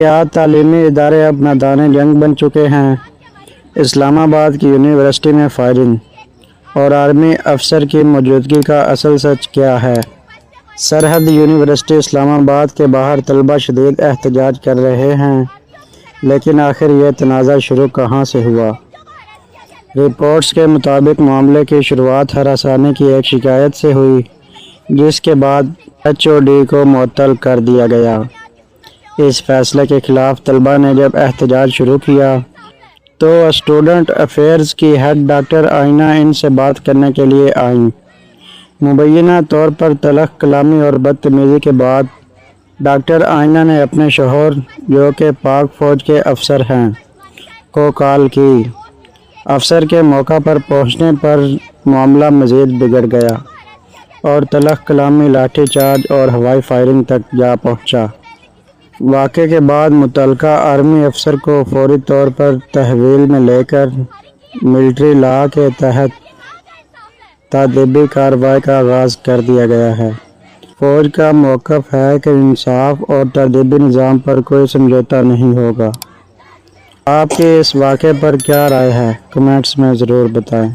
کیا تعلیمی ادارے اب میدان جنگ بن چکے ہیں؟ اسلام آباد کی یونیورسٹی میں فائرنگ اور آرمی افسر کی موجودگی کا اصل سچ کیا ہے؟ سرحد یونیورسٹی اسلام آباد کے باہر طلبہ شدید احتجاج کر رہے ہیں، لیکن آخر یہ تنازع شروع کہاں سے ہوا؟ رپورٹس کے مطابق معاملے کی شروعات ہراسانی کی ایک شکایت سے ہوئی، جس کے بعد HOD کو معطل کر دیا گیا۔ اس فیصلے کے خلاف طلبہ نے جب احتجاج شروع کیا تو اسٹوڈنٹ افیئرز کی ہیڈ ڈاکٹر آئینہ ان سے بات کرنے کے لیے آئیں۔ مبینہ طور پر تلخ کلامی اور بدتمیزی کے بعد ڈاکٹر آئینہ نے اپنے شوہر، جو کہ پاک فوج کے افسر ہیں، کو کال کی۔ افسر کے موقع پر پہنچنے پر معاملہ مزید بگڑ گیا اور تلخ کلامی، لاٹھی چارج اور ہوائی فائرنگ تک جا پہنچا۔ واقعے کے بعد متعلقہ آرمی افسر کو فوری طور پر تحویل میں لے کر ملٹری لا کے تحت تادیبی کارروائی کا آغاز کر دیا گیا ہے۔ فوج کا موقف ہے کہ انصاف اور تادیبی نظام پر کوئی سمجھوتہ نہیں ہوگا۔ آپ کی اس واقعے پر کیا رائے ہے؟ کمنٹس میں ضرور بتائیں۔